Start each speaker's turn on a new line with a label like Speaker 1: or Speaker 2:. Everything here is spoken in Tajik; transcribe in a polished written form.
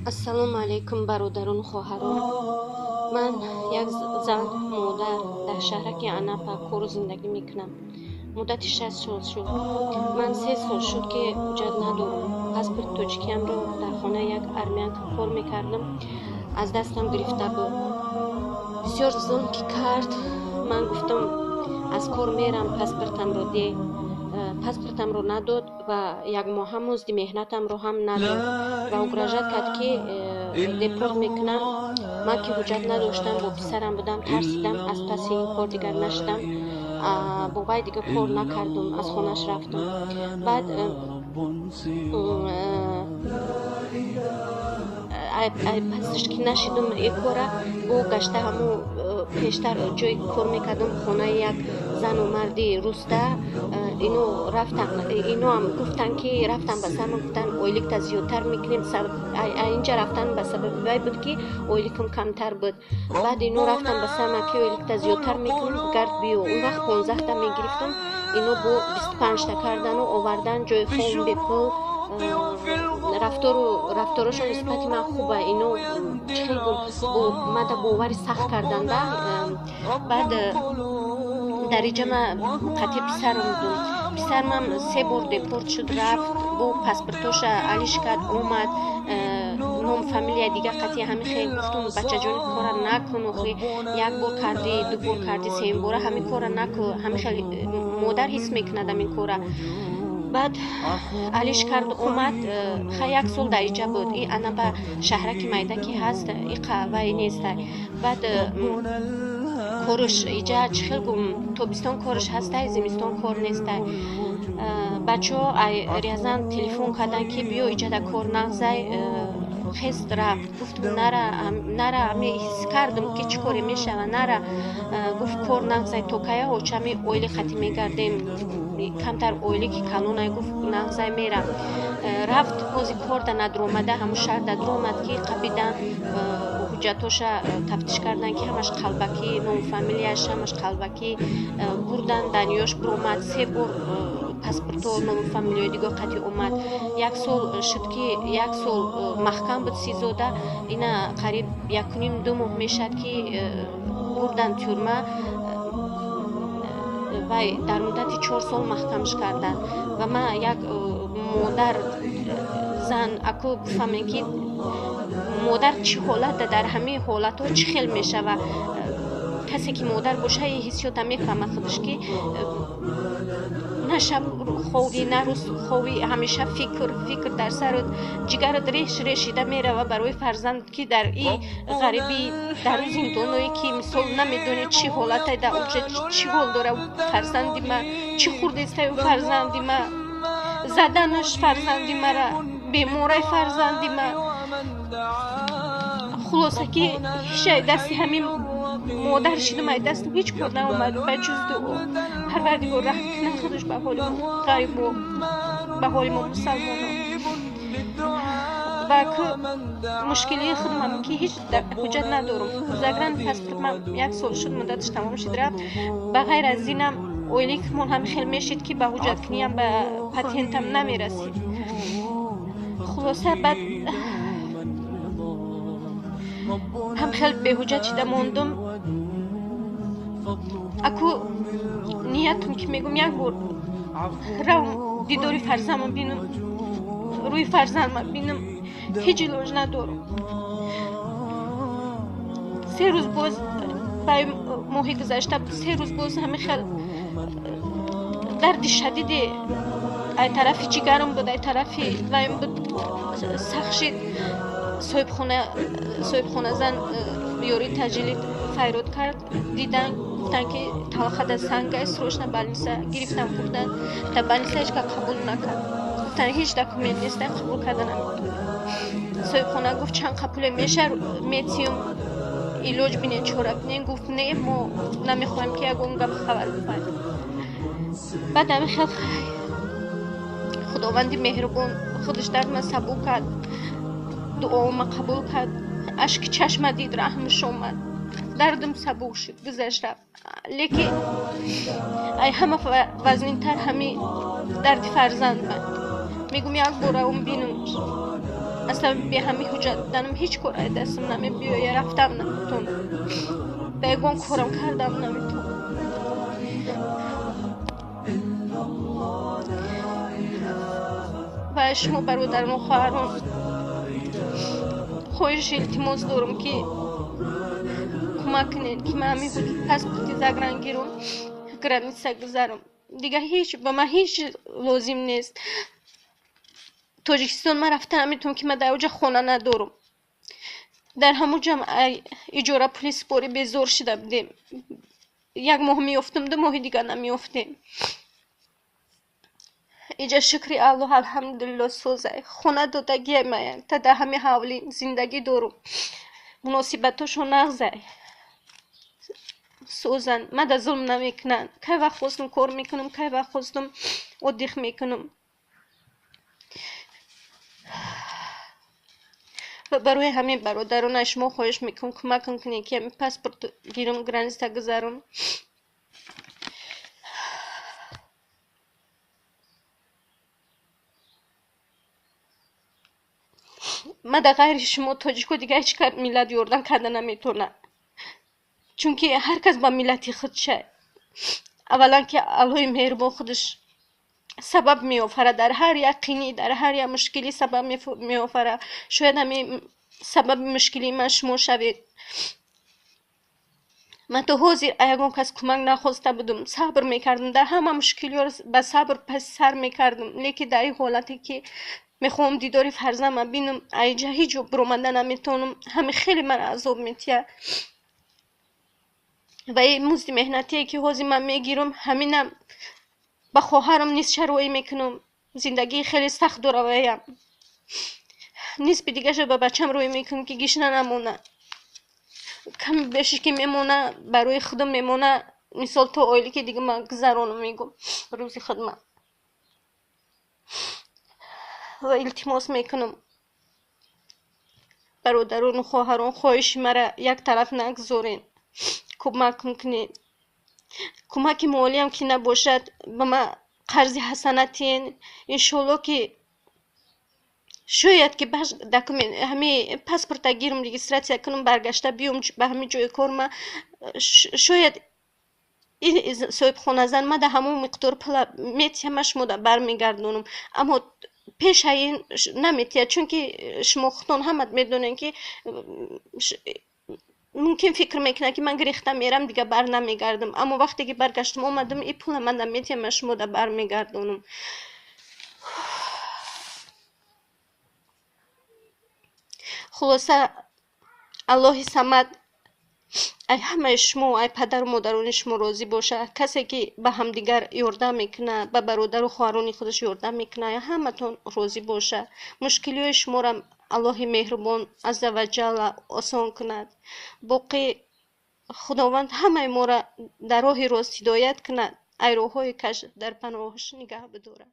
Speaker 1: ассалому алайкум бародарону хоҳарон. Ман як зан модар дар шаҳраки Анапа кору зиндагӣ мекунам. Муддати 6 сол шуд. Ман 3 сол шуд ки ҳуҷҷат надорам. Паспорт тоҷикиямро дар хонаи як армянка кор мекардам, аз дастам гирифта буд. Бисёр зулм ки кард. Ман гуфтам аз кор мерам, паспортамро де. Паспортамро надод ва як моҳа музди меҳнатамро ҳам надод ва угрожат кард ки депорт мекунам. Ман ки ҳуҷҷат надоштам, бо писарам будам, тарсидам, аз паси ин кор дигар нашудам. Бо вай дигар кор накардам, аз хонаш рафтам. Баъд пасш ки нашидам ин кора, бо гашта ҳамо пештар ҷои кор мекардам, хонаи як зану марди руста. Ино рафтам, иноам гуфтанд ки рафтам ба сар ман гуфтанд ойликта зиёдтар мекунем. Инҷа рафтан ба сабаби вай буд ки ойликам камтар буд. Баъд ино рафтам ба сар ман ки ойликта зиёдтар мекунем, гард биё. Он вақт 15 та мегирифтам, ино бо 25 та кардану овардан, ҷои хом бепул. рафторошон нисбати ман хуба. Ино чихел бо мада бовари сахт карданда. Баъд дар инҷа ман қатъи писарам будам. Писарам 3 бор депорт шуд, рафт, бо паспортоша алиш кард, омад, ном фамилия дигар қатъи ҳамин хел гуфтам бачаҷони кора накун, охи як бор карди, ду бор карди, сеюм бора ҳамин кора накун. Ҳамин хел модар ҳис мекунад ҳамин кора. Баъд алиш кард, омад. Як сол дар инҷа буд. И Анапа шаҳраки майда ки ҳаст, иқа вай нестай. Баъд корш инҷа чихел гум тобистон корш ҳастай, зимистон кор нестай. Бачаҳо резан телефон кардан ки биё инҷа да кор нағзай. Хест рафт. Гуфтам нара, ҳами ҳис кардам ки чӣ коре мешава. Нара гуфт кор нағзай, то кая ҳочами ойли қатъи мегардем, камтар ойли ки калонай. гуфт нағзай мерам. Рафт бози кор да надромада, ҳамо шаҳр да дромад ки қабидан ҳуҷҷатоша тафтиш кардан ки ҳамаш қалбакӣ, ном фамилияш ҳамаш қалбакӣ бурдан. Даниёш бромад 3 бор паспорто, ном фамилияи дигар қатъи омад. Як сол шуд ки як сол маҳкам буд сизода. Ина қариб 1.5-2 моҳ мешад ки бурдан тюрма. Вай дар муддати 4 сол маҳкамш кардан. Ва ман як модар зан аку гуфтам ки модар чӣ ҳолата, дар ҳамаи ҳолатҳо чӣ хел мешава. Касе ки модар боша ҳиссиёта мефаҳмад худаш ки на шаб ховӣ, на рӯз ховӣ, ҳамеша фикр дар сарут, ҷигарат решида мерава барои фарзанд ки дар ин ғарибӣ, дар зиндоное ки мисол намедонӣ чӣ ҳолатай дар оҷа, чӣ ҳол дора фарзанди ман, чӣ хурдестаю фарзанди ман, заданаш фарзанди мара, беморай фарзанди ман. хулоса ки ҳишаи дасти ҳамин модар шидам, ай дастам ҳеҷ кор наомад ба ҷуз дуо. Парвардигор раҳм кунад худаш ба ҳоли мо ғарибо, ба ҳоли мо мусалмонон. ва мушкилии худам ҳам ки ҳеҷ ҳуҷҷат надорам. Загран паспортам 1 сол шуд, муддаташ тамом шуд, рафт. Ба ғайр аз инам ойликмон ҳам хел мешид ки ба ҳуҷҷаткуниям, ба патентам намерасид. хулоса баъд ҳам хел беҳуҷҷат шида мондум. аку ниятам ки мегӯям як бор равм дидори фарзандам бинам, рӯи фарзандам бинам. ҳеҷ илоҷ надорам. 3 рӯз боз баъди моҳи гузашта 3 рӯз боз ҳамин хел дарди шадиде ай тарафи ҷигарам буд, ай тарафи ваем буд. сахт шид. соҳибхоназан ёри таҷили файрод кард. Дидан гуфтанд ки талхада сангай, срочно больница гирифтам. гуфтан та больница ҳеҷ кас қабул накард. гуфтан ҳеҷ документ нестай, қабул карда наметавонӣ. соҳибхона гуфт чанд қабуле меша, метиюм илоҷ бинен, чора бинен. гуфт не, мо намехоҳем ки ягон гап хабар бифаҳмем. баъд ҳамин хел худованди меҳрубон худаш дардма сабур кард, дуома қабул кард, ашки чашма дид, раҳмаш омад. дардам сабук шуд, гузашт рафт. лекин ай ҳама вазнинтар ҳамин дарди фарзанд ман. мегӯям як бора он бинам. اصلا به همین حجت دانم هیچ کاری دستم نمیاد رفتم نمیتونم بگم کارم کردم نمیتونم و شما برادران و خواهران خواهش التماس دارم که کمک کنین که من همین پاسپورت زگران گیرم گرانیسا گذارم دیگه هیچ به من هیچ لازم نیست تاجیکستان من رفتم میتونم که من در اونجا خونه ندارم در همونجا اجاره پول سپاری بزار شده بودیم یک ماه میافتم 2 ماه دیگه نمیافتیم اینجا شکر الله الحمدلله سوزه خونه دادگی من تا در همین حوالی زندگی دارم مناسبتاشو نغزه سوزن من در ظلم نمیکنن که وقت خواستم کار میکنم که وقت خواستم ادیخ میکنم و برای همین برادران شما خواهش میکنم کمک کنید که همین پاسپورت گیرم گرانیستا گذارم من در غیر شما تاجیکو دیگه هیچ کار ملت یاردن کردن نمیتونه چون که هر کس با ملتی خودشه اولا که الله مهربان خودش سبب میآفره در هر یقینی در هر یک مشکلی سبب میآفره شاید همین سبب مشکلی من شما شوید من تا حاضر یگان کس کمک نخواسته بودم صبر میکردم در همه مشکلی ها به صبر پس سر میکردم لیکن در این حالتی که میخوام دیداری فرزندم ببینم اینجا هیچ جا برآمده نمیتونم همین خیلی من عذاب میتیه و این مزد مهنتی که حاضر من میگیرم همینم با خواهرم نیست شروعی میکنم زندگی خیلی سخت داره نیست به دیگه به بچم روی میکنم که گیشنه نمونه کم بهش که میمونه برای خودم میمونه مثال تو آیلی که دیگه من گذرانم میگم روزی خدمت و التماس میکنم برادران و خواهران خواهش مرا یک طرف نگذارین کمک کنید کمک مالی هم که نباشد به من قرض حسنتین انشالله که شاید که باش دکومنت همین پاسپورت گیرم رجیستراسیون کنم برگشته بیام به همین جای کار من شاید این صاحب خانه زن من در همون مقدار پول میتیم شما در برمیگردونم اما پیش این نمیتید چون که شما خودتون همت میدونین که ممکن فکر میکنه که من گریختم میرم دیگه بر نمیگردم اما وقتی که برگشتم اومدم این پول من نمیتیم شما در برمیگردونم خلاصه الله صمد ای همه شما ای پدر و مادران شما راضی باشه کسی که به همدیگر یاردم میکنه به برادر و خواهران خودش یاردم میکنه همه تون راضی باشه مشکلی شما را الله مهربان عزوجل آسان کند باقی خداوند همه ما را در راه راست هدایت کند ای روحای کش در پناهش نگه بداره